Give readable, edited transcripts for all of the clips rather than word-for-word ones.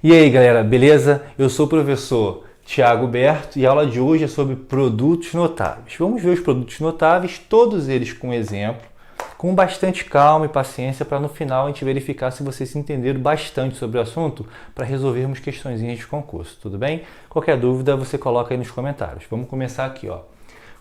E aí, galera, beleza? Eu sou o professor Thiago Berto e a aula de hoje é sobre produtos notáveis. Vamos ver os produtos notáveis, todos eles com exemplo, com bastante calma e paciência para no final a gente verificar se vocês entenderam bastante sobre o assunto para resolvermos questõezinhas de concurso, tudo bem? Qualquer dúvida você coloca aí nos comentários. Vamos começar aqui, ó.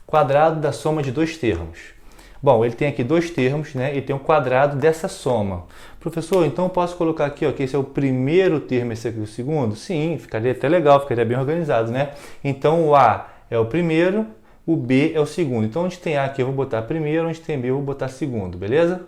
Quadrado da soma de dois termos. Bom, ele tem aqui dois termos, né? E tem um quadrado dessa soma. Professor, então eu posso colocar aqui, ó, que esse é o primeiro termo, esse aqui é o segundo? Sim, ficaria até legal, ficaria bem organizado, né? Então o A é o primeiro, o B é o segundo. Então onde tem A aqui eu vou botar primeiro, onde tem B eu vou botar segundo, beleza?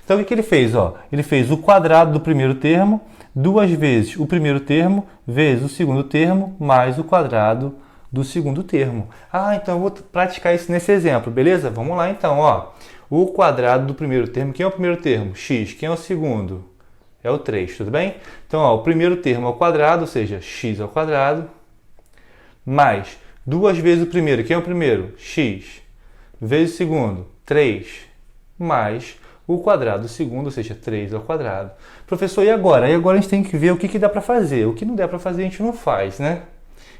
Então o que ele fez? Ó? Ele fez o quadrado do primeiro termo, duas vezes o primeiro termo, vezes o segundo termo, mais o quadrado do segundo termo. Ah, então eu vou praticar isso nesse exemplo, beleza? Vamos lá então, ó. O quadrado do primeiro termo, quem é o primeiro termo? X. Quem é o segundo? É o 3, tudo bem? Então, ó, o primeiro termo é o quadrado, ou seja, x ao quadrado, mais duas vezes o primeiro. Quem é o primeiro? X. Vezes o segundo, 3, mais o quadrado do segundo, ou seja, 3 ao quadrado. Professor, e agora? E agora a gente tem que ver o que dá para fazer. O que não der para fazer a gente não faz, né?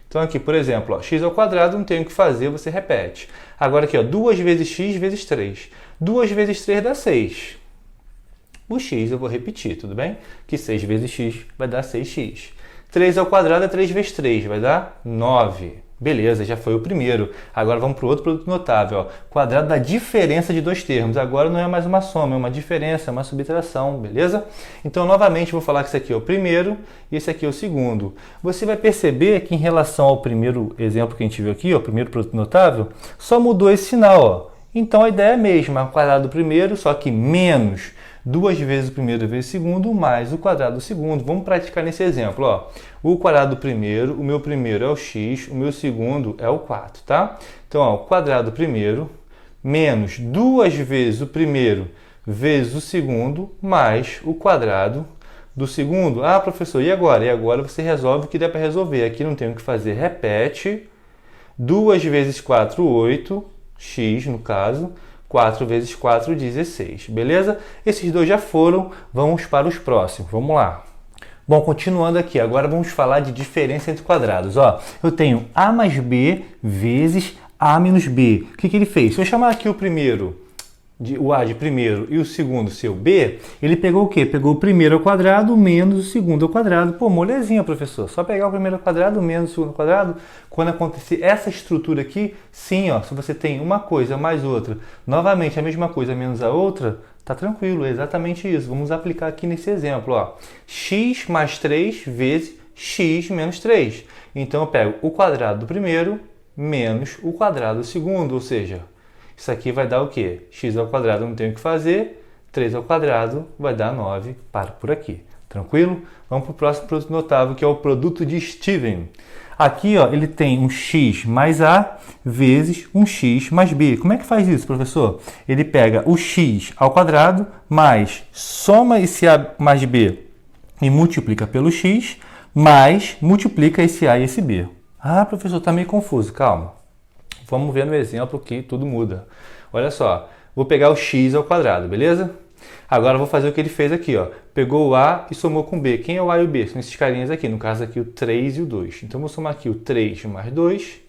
Então aqui, por exemplo, ó, x ao quadrado não tem o que fazer, você repete. Agora aqui, ó, 2 vezes x vezes 3. 2 vezes 3 dá 6. O x eu vou repetir, tudo bem? Que 6 vezes x vai dar 6x. 3 ao quadrado é 3 vezes 3, vai dar 9. Beleza, já foi o primeiro. Agora vamos para o outro produto notável. Ó. Quadrado da diferença de dois termos. Agora não é mais uma soma, é uma diferença, é uma subtração, beleza? Então, novamente, vou falar que esse aqui é o primeiro e esse aqui é o segundo. Você vai perceber que em relação ao primeiro exemplo que a gente viu aqui, ó, o primeiro produto notável, só mudou esse sinal. Ó. Então, a ideia é a mesma. O quadrado do primeiro, só que menos duas vezes o primeiro vezes o segundo, mais o quadrado do segundo. Vamos praticar nesse exemplo, ó. O quadrado do primeiro, o meu primeiro é o x, o meu segundo é o 4, tá? Então, ó, o quadrado do primeiro, menos duas vezes o primeiro vezes o segundo, mais o quadrado do segundo. Ah, professor, e agora? E agora você resolve o que dá para resolver. Aqui não tem o que fazer, repete. 2 vezes 4, 8, x no caso. 4 vezes 4, 16. Beleza? Esses dois já foram. Vamos para os próximos. Vamos lá. Bom, continuando aqui. Agora vamos falar de diferença entre quadrados. Ó, eu tenho a mais b vezes a menos b. O que ele fez? Se eu chamar aqui o primeiro, o a de primeiro e o segundo ser o b, ele pegou o quê? Pegou o primeiro ao quadrado menos o segundo ao quadrado. Pô, molezinha, professor. Só pegar o primeiro ao quadrado menos o segundo ao quadrado. Quando acontecer essa estrutura aqui, sim, ó, se você tem uma coisa mais outra, novamente a mesma coisa menos a outra, tá tranquilo, é exatamente isso. Vamos aplicar aqui nesse exemplo, ó. X mais 3 vezes x menos 3. Então eu pego o quadrado do primeiro menos o quadrado do segundo, ou seja, isso aqui vai dar o quê? X ao quadrado não tem o que fazer, 3 ao quadrado vai dar 9, para por aqui. Tranquilo? Vamos para o próximo produto notável, que é o produto de Steven. Aqui, ó, ele tem um x mais a vezes um x mais b. Como é que faz isso, professor? Ele pega o x ao quadrado, mais soma esse a mais b e multiplica pelo x, mais multiplica esse a e esse b. Ah, professor, está meio confuso, calma. Vamos ver no exemplo que tudo muda. Olha só, vou pegar o x ao quadrado, beleza? Agora vou fazer o que ele fez aqui, ó. Pegou o a e somou com o b. Quem é o a e o b? São esses carinhas aqui, no caso aqui o 3 e o 2. Então vou somar aqui o 3 mais 2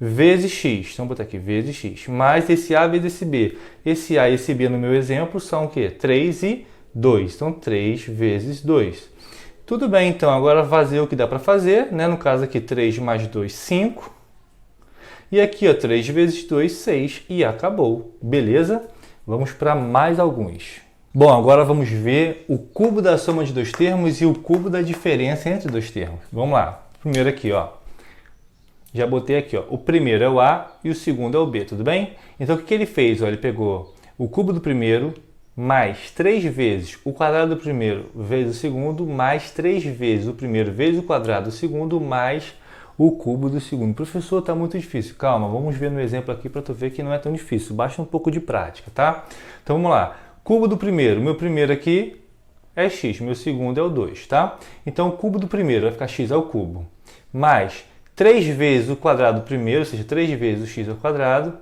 vezes x. Então vou botar aqui vezes x, mais esse a vezes esse b. Esse a e esse b no meu exemplo são o quê? 3 e 2. Então 3 vezes 2. Tudo bem, então agora fazer o que dá para fazer, né? No caso aqui 3 mais 2, 5. E aqui, ó, 3 vezes 2, 6 e acabou. Beleza? Vamos para mais alguns. Bom, agora vamos ver o cubo da soma de dois termos e o cubo da diferença entre dois termos. Vamos lá. Primeiro aqui, ó. Já botei aqui, ó. O primeiro é o a e o segundo é o b, tudo bem? Então o que ele fez? Ó, ele pegou o cubo do primeiro mais 3 vezes o quadrado do primeiro vezes o segundo, mais 3 vezes o primeiro vezes o quadrado do segundo, mais o cubo do segundo. Professor, está muito difícil. Calma, vamos ver no exemplo aqui para tu ver que não é tão difícil. Basta um pouco de prática, tá? Então vamos lá. Cubo do primeiro. Meu primeiro aqui é x, meu segundo é o 2, tá? Então o cubo do primeiro vai ficar x ao cubo, mais 3 vezes o quadrado do primeiro, ou seja, 3 vezes o x ao quadrado,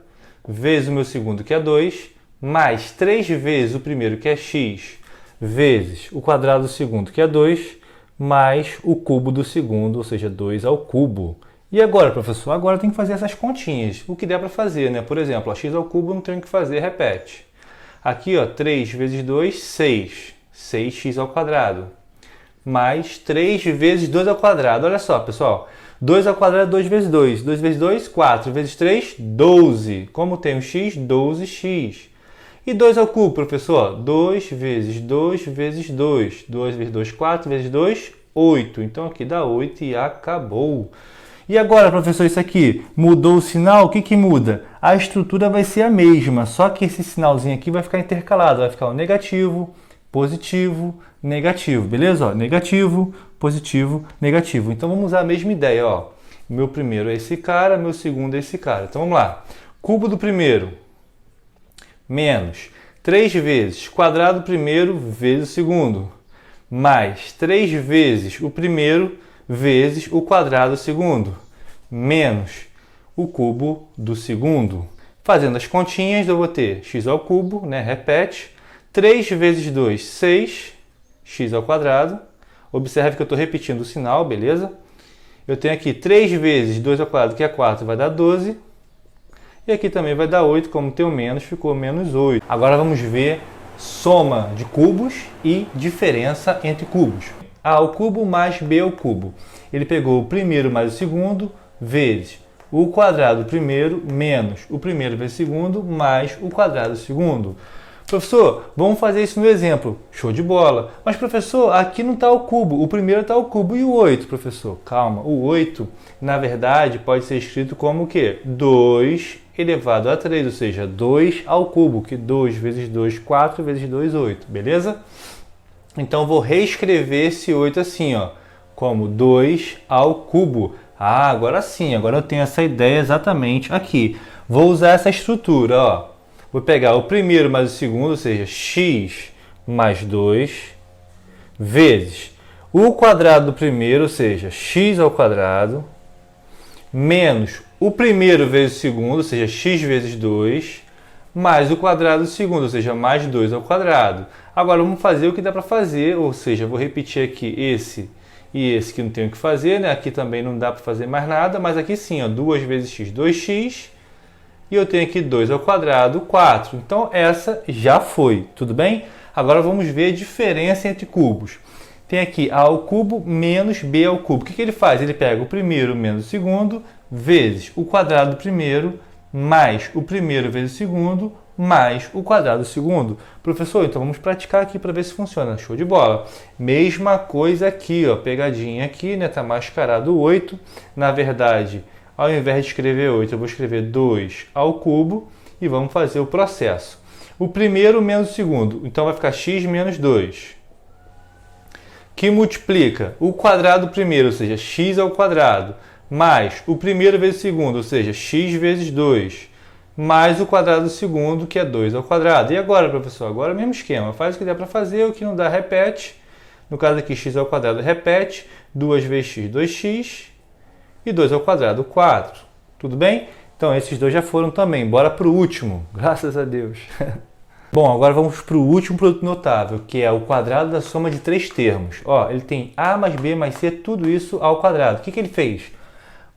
vezes o meu segundo que é 2, mais 3 vezes o primeiro que é x, vezes o quadrado do segundo que é 2, mais o cubo do segundo, ou seja, 2 ao cubo. E agora, professor? Agora tem que fazer essas continhas. O que der para fazer, né? Por exemplo, x ao cubo não tem o que fazer, repete. Aqui, ó, 3 vezes 2, 6. 6x ao quadrado. Mais 3 vezes 2 ao quadrado. Olha só, pessoal. 2 ao quadrado é 2 vezes 2. 2 vezes 2, 4. Vezes 3, 12. Como tem o x? 12x. E 2 ao cubo, professor? 2 vezes 2 vezes 2. 2 vezes 2, 4. Vezes 2, 8. Então aqui dá 8 e acabou. E agora, professor, isso aqui mudou o sinal? O que que muda? A estrutura vai ser a mesma, só que esse sinalzinho aqui vai ficar intercalado. Vai ficar o negativo, positivo, negativo, beleza? Ó, negativo, positivo, negativo. Então vamos usar a mesma ideia, ó. Meu primeiro é esse cara, meu segundo é esse cara. Então vamos lá. Cubo do primeiro menos 3 vezes quadrado do primeiro vezes o segundo, mais 3 vezes o primeiro vezes o quadrado do segundo, menos o cubo do segundo. Fazendo as continhas, eu vou ter x ao cubo, né? Repete. 3 vezes 2, 6, x ao quadrado. Observe que eu estou repetindo o sinal, beleza? Eu tenho aqui 3 vezes 2 ao quadrado, que é 4, vai dar 12. E aqui também vai dar 8, como tem o menos, ficou menos 8. Agora vamos ver soma de cubos e diferença entre cubos. A ao cubo mais b ao cubo. Ele pegou o primeiro mais o segundo, vezes o quadrado do primeiro, menos o primeiro vezes o segundo, mais o quadrado do segundo. Professor, vamos fazer isso no exemplo. Show de bola. Mas, professor, aqui não está o cubo. O primeiro está o cubo. E o 8, professor? Calma. O 8, na verdade, pode ser escrito como o quê? 2 elevado a 3, ou seja, 2 ao cubo, que 2 vezes 2, 4 vezes 2, 8. Beleza? Então, vou reescrever esse 8 assim, ó, como 2 ao cubo. Ah, agora sim. Agora eu tenho essa ideia exatamente aqui. Vou usar essa estrutura, ó. Vou pegar o primeiro mais o segundo, ou seja, x mais 2, vezes o quadrado do primeiro, ou seja, x ao quadrado, menos o primeiro vezes o segundo, ou seja, x vezes 2, mais o quadrado do segundo, ou seja, mais 2 ao quadrado. Agora vamos fazer o que dá para fazer, ou seja, vou repetir aqui esse e esse que não tenho o que fazer, né? Aqui também não dá para fazer mais nada, mas aqui sim, ó, 2 vezes x, 2x. E eu tenho aqui 2 ao quadrado, 4. Então, essa já foi, tudo bem? Agora vamos ver a diferença entre cubos. Tem aqui a ao cubo menos b ao cubo. O que ele faz? Ele pega o primeiro menos o segundo, vezes o quadrado do primeiro, mais o primeiro vezes o segundo, mais o quadrado do segundo. Professor, então vamos praticar aqui para ver se funciona. Show de bola. Mesma coisa aqui, ó, pegadinha aqui, né? Tá mascarado o 8. Na verdade, ao invés de escrever 8, eu vou escrever 2 ao cubo e vamos fazer o processo. O primeiro menos o segundo, então vai ficar x menos 2. Que multiplica o quadrado do primeiro, ou seja, x ao quadrado, mais o primeiro vezes o segundo, ou seja, x vezes 2, mais o quadrado do segundo, que é 2 ao quadrado. E agora, professor? Agora é o mesmo esquema. Faz o que der para fazer, o que não dá, repete. No caso aqui, x ao quadrado repete, 2 vezes x, 2x. E 2 ao quadrado, 4. Tudo bem? Então, esses dois já foram também. Bora para o último. Graças a Deus. Bom, agora vamos para o último produto notável, que é o quadrado da soma de 3 termos. Ó, ele tem a mais b mais c, tudo isso ao quadrado. O que ele fez?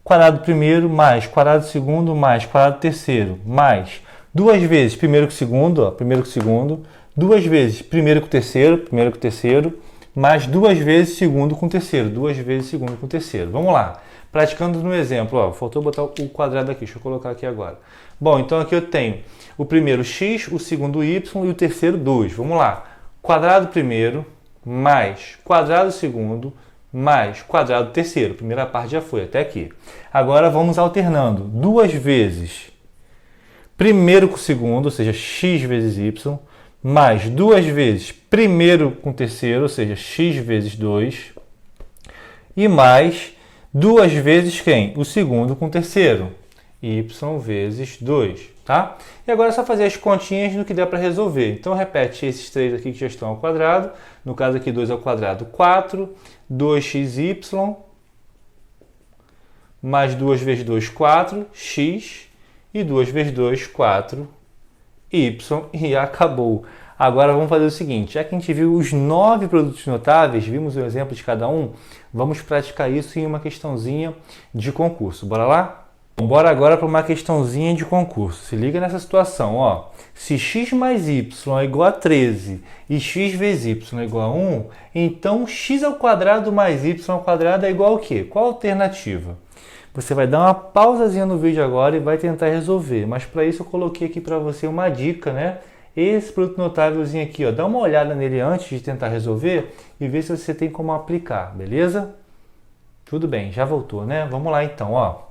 Quadrado primeiro mais quadrado segundo mais quadrado terceiro mais 2 vezes primeiro com segundo, ó, primeiro com segundo, 2 vezes primeiro com terceiro, mais 2 vezes segundo com terceiro, 2 vezes segundo com terceiro. Vamos lá. Praticando no exemplo, ó, faltou botar o quadrado aqui, deixa eu colocar aqui agora. Bom, então aqui eu tenho o primeiro x, o segundo y e o terceiro 2. Vamos lá. Quadrado primeiro mais quadrado segundo mais quadrado terceiro. Primeira parte já foi até aqui. Agora vamos alternando. 2 vezes primeiro com segundo, ou seja, x vezes y, mais 2 vezes primeiro com terceiro, ou seja, x vezes 2, e mais 2 vezes quem? O segundo com o terceiro, y vezes 2, tá? E agora é só fazer as continhas no que der para resolver. Então, repete esses três aqui que já estão ao quadrado. No caso aqui, 2 ao quadrado, 4. 2xy, mais 2 vezes 2, 4, x. E 2 vezes 2, 4, y. E acabou. Agora vamos fazer o seguinte, já que a gente viu os 9 produtos notáveis, vimos o exemplo de cada um, vamos praticar isso em uma questãozinha de concurso. Bora lá? Bora agora para uma questãozinha de concurso. Se liga nessa situação, ó. Se x mais y é igual a 13 e x vezes y é igual a 1, então x ao quadrado mais y ao quadrado é igual a quê? Qual a alternativa? Você vai dar uma pausazinha no vídeo agora e vai tentar resolver. Mas para isso eu coloquei aqui para você uma dica, né? Esse produto notávelzinho aqui, ó, dá uma olhada nele antes de tentar resolver e ver se você tem como aplicar, beleza? Tudo bem, já voltou, né? Vamos lá então, ó.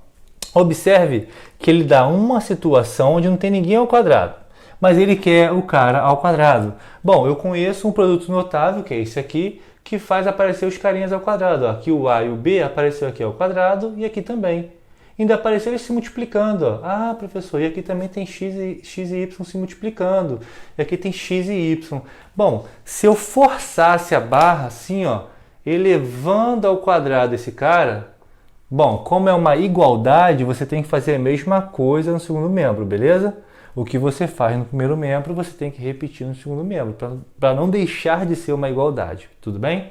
Observe que ele dá uma situação onde não tem ninguém ao quadrado, mas ele quer o cara ao quadrado. Bom, eu conheço um produto notável, que é esse aqui, que faz aparecer os carinhas ao quadrado. Ó. Aqui o A e o B apareceu aqui ao quadrado e aqui também. Ainda apareceu eles se multiplicando. Ó. Ah, professor, e aqui também tem x e y se multiplicando. E aqui tem x e y. Bom, se eu forçasse a barra assim, ó, elevando ao quadrado esse cara... Bom, como é uma igualdade, você tem que fazer a mesma coisa no segundo membro, beleza? O que você faz no primeiro membro, você tem que repetir no segundo membro, para não deixar de ser uma igualdade, tudo bem?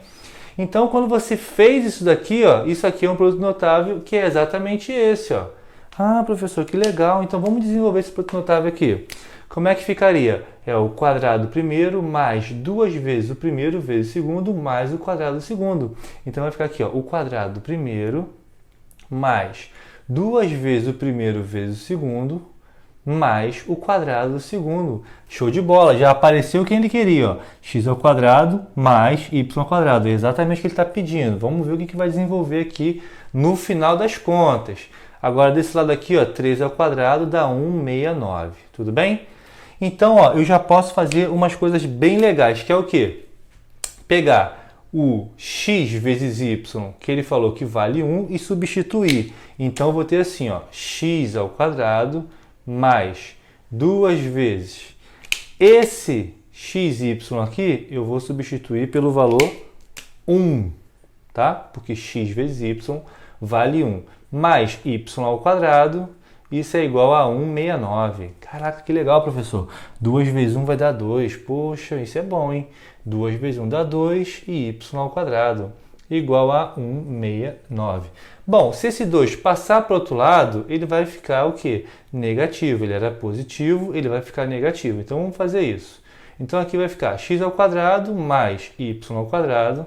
Então, quando você fez isso daqui, ó, isso aqui é um produto notável que é exatamente esse, ó. Ah, professor, que legal, então vamos desenvolver esse produto notável aqui. Como é que ficaria? É o quadrado primeiro mais 2 vezes o primeiro vezes o segundo mais o quadrado do segundo. Então, vai ficar aqui, ó, o quadrado primeiro mais 2 vezes o primeiro vezes o segundo, mais o quadrado do segundo. Show de bola, já apareceu o que ele queria, ó. X ao quadrado mais y ao quadrado, é exatamente o que ele está pedindo. Vamos ver o que vai desenvolver aqui no final das contas. Agora, desse lado aqui, ó, 13 ao quadrado dá 169, tudo bem? Então, ó, eu já posso fazer umas coisas bem legais, que é o quê? Pegar o x vezes y, que ele falou que vale 1, e substituir. Então, eu vou ter assim, ó, x ao quadrado mais 2 vezes esse xy aqui, eu vou substituir pelo valor 1, tá? Porque x vezes y vale 1, mais y ao quadrado, isso é igual a 169. Caraca, que legal, professor. 2 vezes 1 vai dar 2. Poxa, isso é bom, hein? 2 vezes 1 dá 2 e y ao quadrado igual a 169. Bom, se esse 2 passar para o outro lado, ele vai ficar o quê? Negativo. Ele era positivo, ele vai ficar negativo. Então, vamos fazer isso. Então, aqui vai ficar x ao quadrado mais y ao quadrado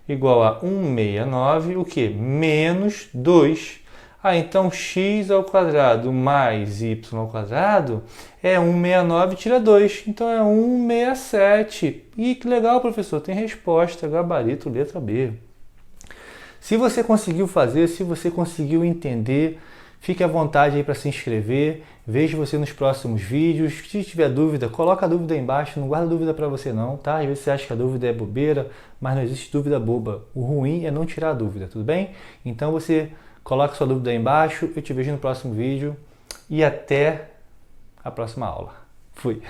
igual a 169, o quê? Menos 2. Ah, então x ao quadrado mais y ao quadrado é 169, tira 2. Então é 167. Ih, que legal, professor. Tem resposta, gabarito, letra B. Se você conseguiu fazer, se você conseguiu entender, fique à vontade aí para se inscrever. Vejo você nos próximos vídeos. Se tiver dúvida, coloca a dúvida aí embaixo. Não guarda dúvida para você não, tá? Às vezes você acha que a dúvida é bobeira, mas não existe dúvida boba. O ruim é não tirar a dúvida, tudo bem? Então você... coloque sua dúvida aí embaixo, eu te vejo no próximo vídeo e até a próxima aula. Fui!